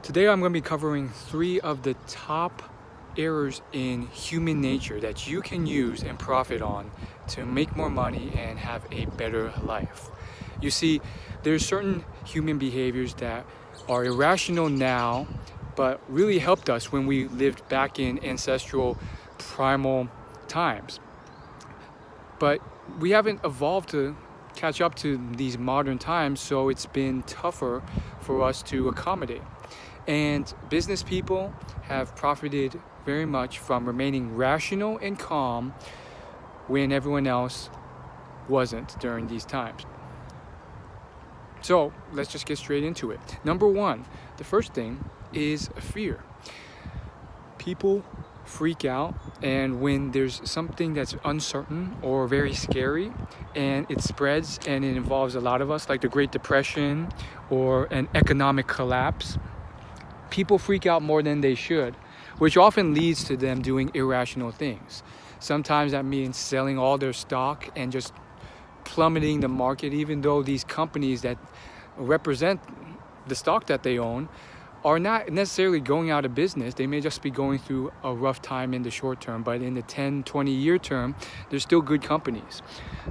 Today I'm going to be covering 3 of the top errors in human nature that you can use and profit on to make more money and have a better life. You see, there's certain human behaviors that are irrational now, but really helped us when we lived back in ancestral primal times. But we haven't evolved to catch up to these modern times, so it's been tougher for us to accommodate. And business people have profited very much from remaining rational and calm when everyone else wasn't during these times. So let's just get straight into it. Number 1, the first thing is fear. People freak out, and when there's something that's uncertain or very scary and it spreads and it involves a lot of us, like the Great Depression or an economic collapse, people freak out more than they should, which often leads to them doing irrational things. Sometimes that means selling all their stock and just plummeting the market, even though these companies that represent the stock that they own are not necessarily going out of business. They may just be going through a rough time in the short term, but in the 10, 20-year term, they're still good companies.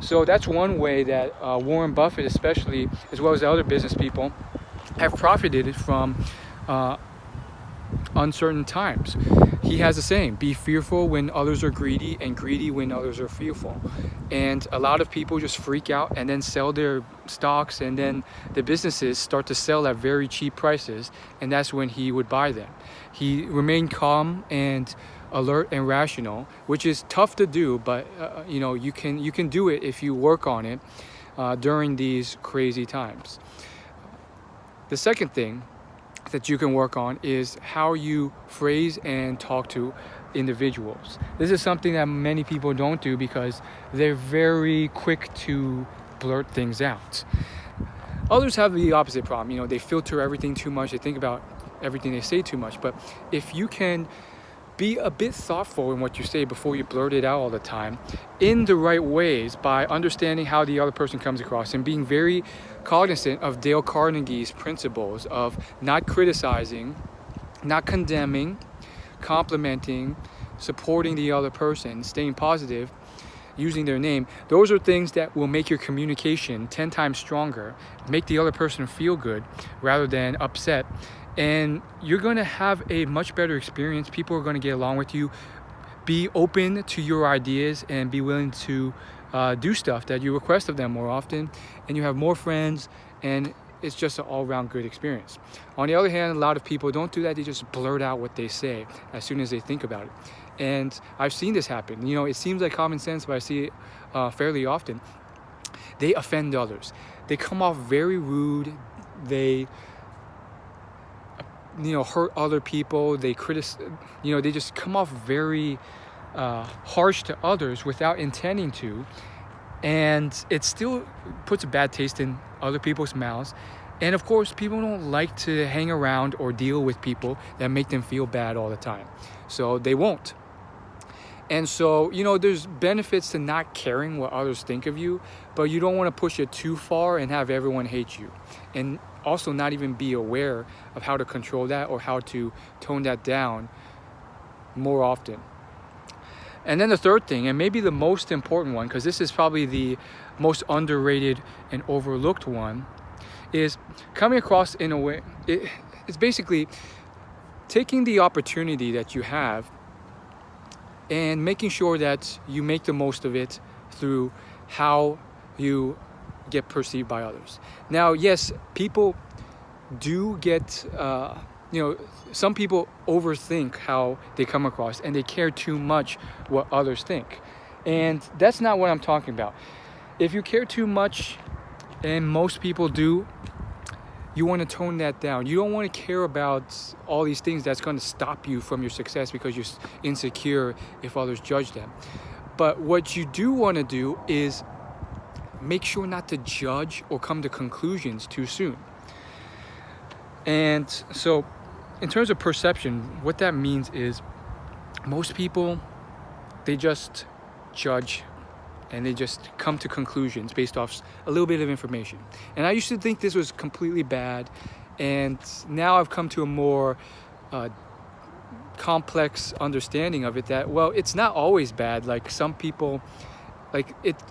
So that's one way that Warren Buffett especially, as well as the other business people, have profited from uncertain times. He has a saying, be fearful when others are greedy and greedy when others are fearful. And a lot of people just freak out and then sell their stocks, and then the businesses start to sell at very cheap prices, and that's when he would buy them. He remained calm and alert and rational, which is tough to do, but you can do it if you work on it during these crazy times. The second thing that you can work on is how you phrase and talk to individuals. This is something that many people don't do because they're very quick to blurt things out. Others have the opposite problem. They filter everything too much. They think about everything they say too much. But if you can be a bit thoughtful in what you say before you blurt it out all the time, in the right ways, by understanding how the other person comes across and being very cognizant of Dale Carnegie's principles of not criticizing, not condemning, complimenting, supporting the other person, staying positive, using their name. Those are things that will make your communication 10 times stronger, make the other person feel good rather than upset. And you're going to have a much better experience. People are going to get along with you. Be open to your ideas and be willing to do stuff that you request of them more often. And you have more friends, and it's just an all-around good experience. On the other hand, a lot of people don't do that. They just blurt out what they say as soon as they think about it. And I've seen this happen. It seems like common sense, but I see it fairly often. They offend others. They come off very rude. They hurt other people. They they just come off very harsh to others without intending to, and it still puts a bad taste in other people's mouths. And of course, people don't like to hang around or deal with people that make them feel bad all the time, so they won't. And so, there's benefits to not caring what others think of you, but you don't want to push it too far and have everyone hate you. And also not even be aware of how to control that or how to tone that down more often. And then the third thing, and maybe the most important one, because this is probably the most underrated and overlooked one, is coming across in a way, it's basically taking the opportunity that you have and making sure that you make the most of it through how you get perceived by others. Now, yes, people do get, some people overthink how they come across, and they care too much what others think. And that's not what I'm talking about. If you care too much, and most people do, you want to tone that down. You don't want to care about all these things that's going to stop you from your success because you're insecure if others judge them. But what you do want to do is make sure not to judge or come to conclusions too soon. And so, in terms of perception, what that means is most people, they just judge and they just come to conclusions based off a little bit of information. And I used to think this was completely bad And now I've come to a more complex understanding of it, that, well, it's not always bad. Like, some people,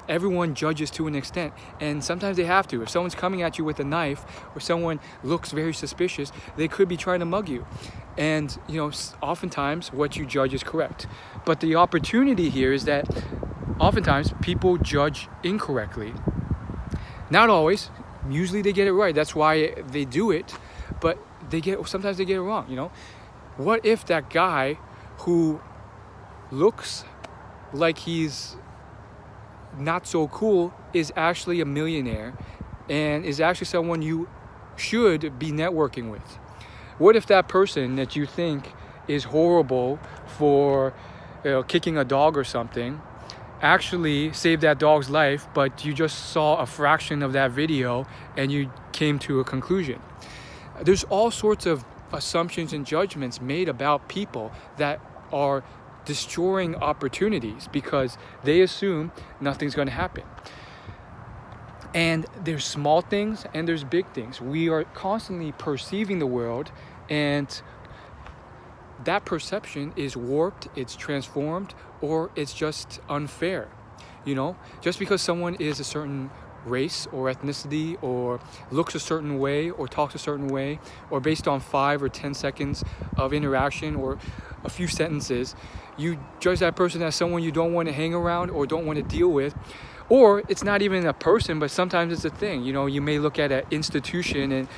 everyone judges to an extent, and sometimes they have to. If someone's coming at you with a knife, or someone looks very suspicious, they could be trying to mug you. And oftentimes what you judge is correct. But the opportunity here is that oftentimes people judge incorrectly. Not always. Usually they get it right. That's why they do it. But sometimes they get it wrong. What if that guy who looks like he's not so cool is actually a millionaire, and is actually someone you should be networking with? What if that person that you think is horrible for kicking a dog or something actually saved that dog's life, but you just saw a fraction of that video and you came to a conclusion? There's all sorts of assumptions and judgments made about people that are destroying opportunities because they assume nothing's going to happen. And there's small things and there's big things. We are constantly perceiving the world, and that perception is warped, it's transformed, or it's just unfair. Just because someone is a certain race or ethnicity, or looks a certain way, or talks a certain way, or based on 5 or 10 seconds of interaction or a few sentences, you judge that person as someone you don't want to hang around or don't want to deal with. Or it's not even a person, but sometimes it's a thing. You may look at an institution and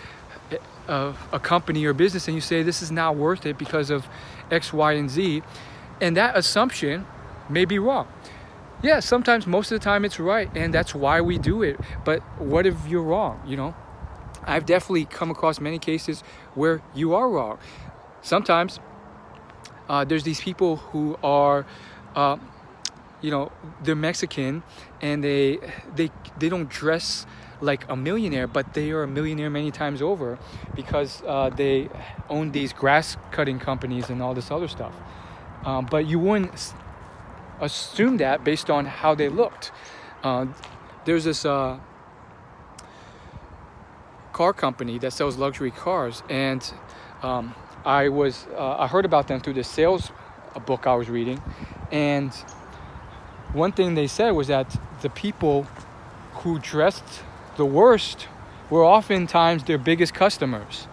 a company or business, and you say, this is not worth it because of X, Y, and Z. And that assumption may be wrong. Yeah, sometimes, most of the time, it's right, and that's why we do it. But what if you're wrong? I've definitely come across many cases where you are wrong. Sometimes there's these people who are, they're Mexican, and they don't dress like a millionaire, but they are a millionaire many times over because they own these grass cutting companies and all this other stuff. But you wouldn't assume that based on how they looked. There's this car company that sells luxury cars, and I heard about them through the sales book I was reading, and one thing they said was that the people who dressed the worst were oftentimes their biggest customers.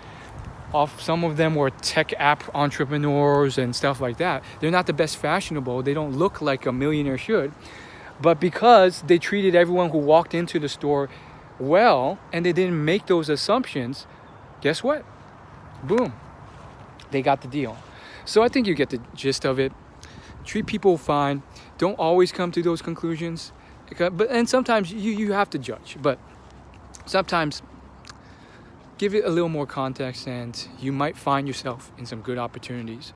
Some of them were tech app entrepreneurs and stuff like that. They're not the best fashionable. They don't look like a millionaire should. But because they treated everyone who walked into the store well, and they didn't make those assumptions, guess what? Boom. They got the deal. So I think you get the gist of it. Treat people fine. Don't always come to those conclusions. And sometimes you have to judge. But sometimes give it a little more context, and you might find yourself in some good opportunities.